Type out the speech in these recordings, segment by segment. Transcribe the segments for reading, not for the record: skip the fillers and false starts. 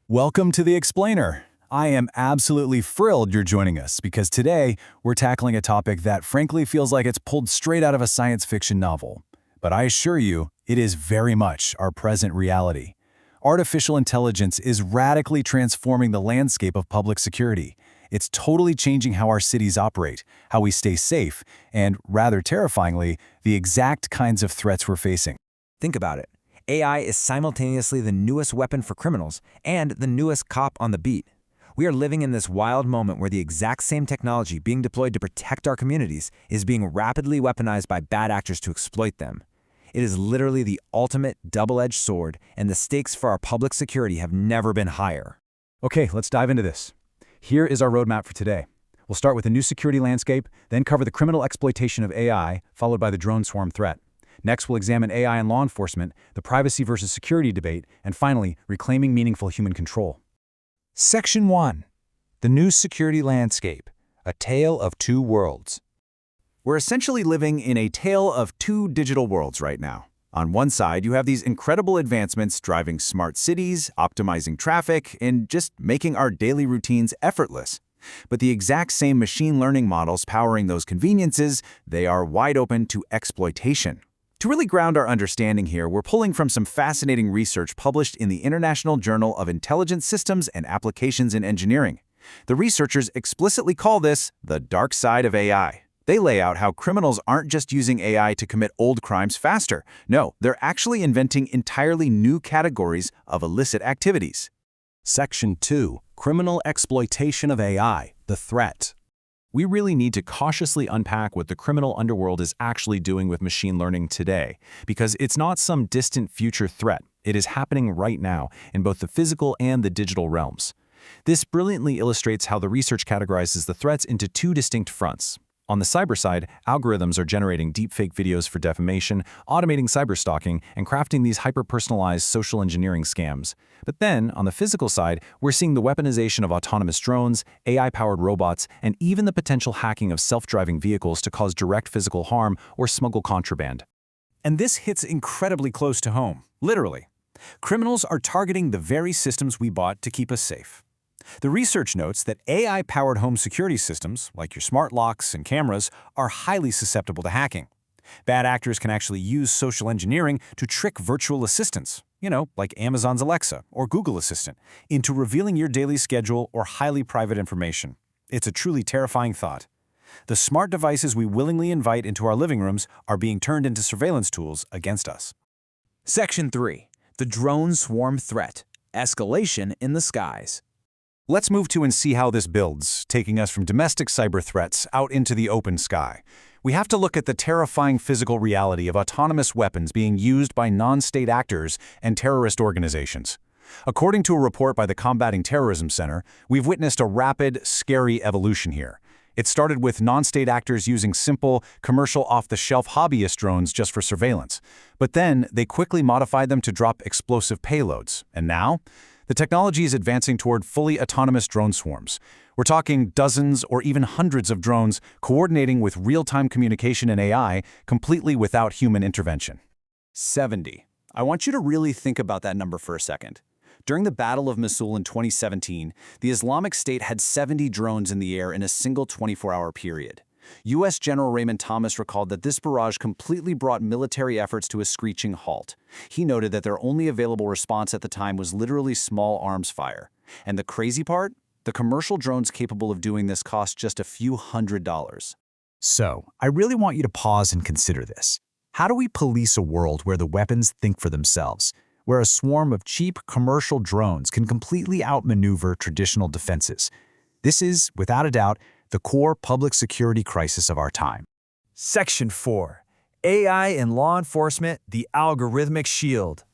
Welcome to The Explainer. I am absolutely thrilled you're joining us because today we're tackling a topic that frankly feels like it's pulled straight out of a science fiction novel. But I assure you, it is very much our present reality. Artificial intelligence is radically transforming the landscape of public security. It's totally changing how our cities operate, how we stay safe, and, rather terrifyingly, the exact kinds of threats we're facing. Think about it. AI is simultaneously the newest weapon for criminals and the newest cop on the beat. We are living in this wild moment where the exact same technology being deployed to protect our communities is being rapidly weaponized by bad actors to exploit them. It is literally the ultimate double-edged sword, and the stakes for our public security have never been higher. Okay, let's dive into this. Here is our roadmap for today. We'll start with the new security landscape, then cover the criminal exploitation of AI, followed by the drone swarm threat. Next, we'll examine AI in law enforcement, the privacy versus security debate, and finally, reclaiming meaningful human control. Section 1. The New Security Landscape, a Tale of Two Worlds. We're essentially living in a tale of two digital worlds right now. On one side, you have these incredible advancements driving smart cities, optimizing traffic, and just making our daily routines effortless. But the exact same machine learning models powering those conveniences, they are wide open to exploitation. To really ground our understanding here, we're pulling from some fascinating research published in the International Journal of Intelligent Systems and Applications in Engineering. The researchers explicitly call this the dark side of AI. They lay out how criminals aren't just using AI to commit old crimes faster. No, they're actually inventing entirely new categories of illicit activities. Section 2. Criminal Exploitation of AI, the Threat. We really need to cautiously unpack what the criminal underworld is actually doing with machine learning today, because it's not some distant future threat. It is happening right now in both the physical and the digital realms. This brilliantly illustrates how the research categorizes the threats into two distinct fronts. On the cyber side, algorithms are generating deepfake videos for defamation, automating cyberstalking, and crafting these hyper-personalized social engineering scams. But then, on the physical side, we're seeing the weaponization of autonomous drones, AI-powered robots, and even the potential hacking of self-driving vehicles to cause direct physical harm or smuggle contraband. And this hits incredibly close to home, literally. Criminals are targeting the very systems we bought to keep us safe. The research notes that AI-powered home security systems, like your smart locks and cameras, are highly susceptible to hacking. Bad actors can actually use social engineering to trick virtual assistants, like Amazon's Alexa or Google Assistant, into revealing your daily schedule or highly private information. It's a truly terrifying thought. The smart devices we willingly invite into our living rooms are being turned into surveillance tools against us. Section 3. The Drone Swarm Threat, Escalation in the Skies. Let's move to and see how this builds, taking us from domestic cyber threats out into the open sky. We have to look at the terrifying physical reality of autonomous weapons being used by non-state actors and terrorist organizations. According to a report by the Combating Terrorism Center, we've witnessed a rapid, scary evolution here. It started with non-state actors using simple, commercial off-the-shelf hobbyist drones just for surveillance. But then they quickly modified them to drop explosive payloads. And now, the technology is advancing toward fully autonomous drone swarms. We're talking dozens or even hundreds of drones coordinating with real-time communication and AI completely without human intervention. 70. I want you to really think about that number for a second. During the Battle of Mosul in 2017, the Islamic State had 70 drones in the air in a single 24-hour period. U.S. General Raymond Thomas recalled that this barrage completely brought military efforts to a screeching halt. He noted that their only available response at the time was literally small arms fire. And the crazy part? The commercial drones capable of doing this cost just a few $100s. So, I really want you to pause and consider this. How do we police a world where the weapons think for themselves, where a swarm of cheap commercial drones can completely outmaneuver traditional defenses? This is, without a doubt, the core public security crisis of our time. Section 4. AI in Law Enforcement, the Algorithmic Shield.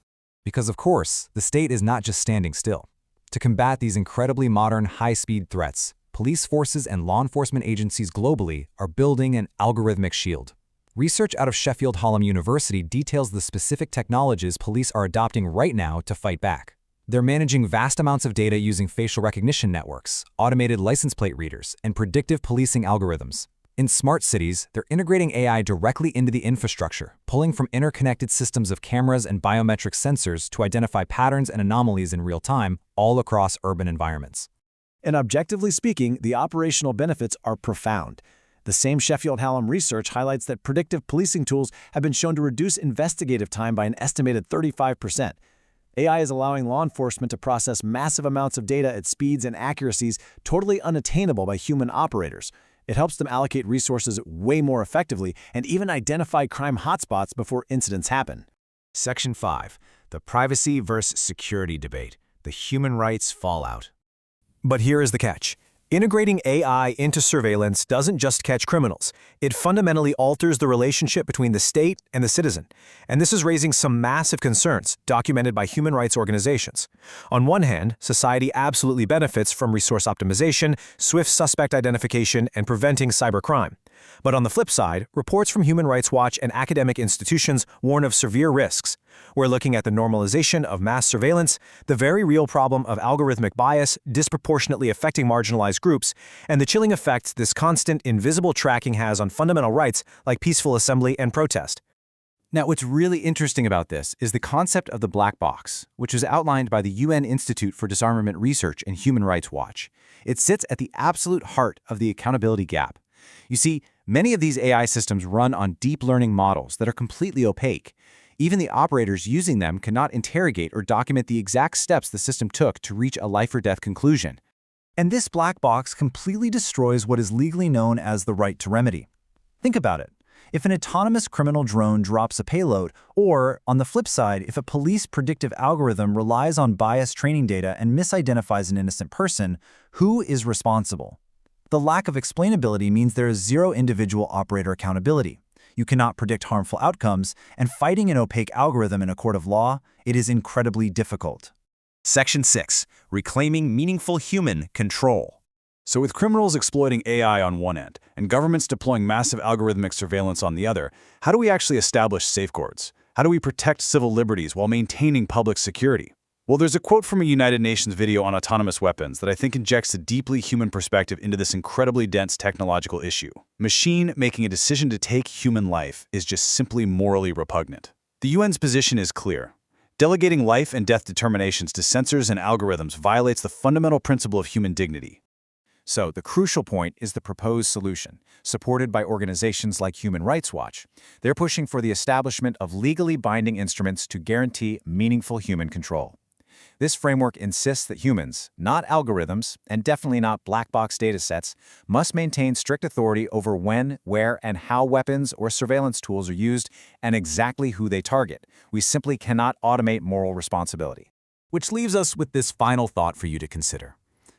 Because of course, the state is not just standing still. To combat these incredibly modern, high-speed threats, police forces and law enforcement agencies globally are building an algorithmic shield. Research out of Sheffield Hallam University details the specific technologies police are adopting right now to fight back. They're managing vast amounts of data using facial recognition networks, automated license plate readers, and predictive policing algorithms. In smart cities, they're integrating AI directly into the infrastructure, pulling from interconnected systems of cameras and biometric sensors to identify patterns and anomalies in real time, all across urban environments. And objectively speaking, the operational benefits are profound. The same Sheffield Hallam research highlights that predictive policing tools have been shown to reduce investigative time by an estimated 35%. AI is allowing law enforcement to process massive amounts of data at speeds and accuracies totally unattainable by human operators. It helps them allocate resources way more effectively and even identify crime hotspots before incidents happen. Section 5. The privacy versus security debate. The human rights fallout. But here is the catch. Integrating AI into surveillance doesn't just catch criminals. It fundamentally alters the relationship between the state and the citizen. And this is raising some massive concerns, documented by human rights organizations. On one hand, society absolutely benefits from resource optimization, swift suspect identification, and preventing cybercrime. But on the flip side, reports from Human Rights Watch and academic institutions warn of severe risks. We're looking at the normalization of mass surveillance, the very real problem of algorithmic bias disproportionately affecting marginalized groups, and the chilling effects this constant, invisible tracking has on fundamental rights like peaceful assembly and protest. Now, what's really interesting about this is the concept of the black box, which is outlined by the UN Institute for Disarmament Research and Human Rights Watch. It sits at the absolute heart of the accountability gap. You see, many of these AI systems run on deep learning models that are completely opaque. Even the operators using them cannot interrogate or document the exact steps the system took to reach a life-or-death conclusion. And this black box completely destroys what is legally known as the right to remedy. Think about it. If an autonomous criminal drone drops a payload, or, on the flip side, if a police predictive algorithm relies on biased training data and misidentifies an innocent person, who is responsible? The lack of explainability means there is zero individual operator accountability. You cannot predict harmful outcomes, and fighting an opaque algorithm in a court of law, it is incredibly difficult. Section 6. Reclaiming meaningful human control. So with criminals exploiting AI on one end and governments deploying massive algorithmic surveillance on the other, how do we actually establish safeguards? How do we protect civil liberties while maintaining public security? Well, there's a quote from a United Nations video on autonomous weapons that I think injects a deeply human perspective into this incredibly dense technological issue. Machine making a decision to take human life is just simply morally repugnant. The UN's position is clear. Delegating life and death determinations to sensors and algorithms violates the fundamental principle of human dignity. So, the crucial point is the proposed solution, supported by organizations like Human Rights Watch. They're pushing for the establishment of legally binding instruments to guarantee meaningful human control. This framework insists that humans, not algorithms, and definitely not black box datasets, must maintain strict authority over when, where, and how weapons or surveillance tools are used and exactly who they target. We simply cannot automate moral responsibility. Which leaves us with this final thought for you to consider.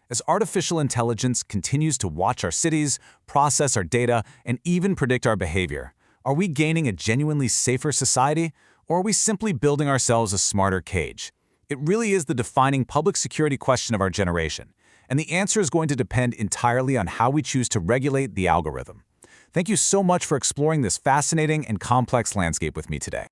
As artificial intelligence continues to watch our cities, process our data, and even predict our behavior, are we gaining a genuinely safer society, or are we simply building ourselves a smarter cage? It really is the defining public security question of our generation, and the answer is going to depend entirely on how we choose to regulate the algorithm. Thank you so much for exploring this fascinating and complex landscape with me today.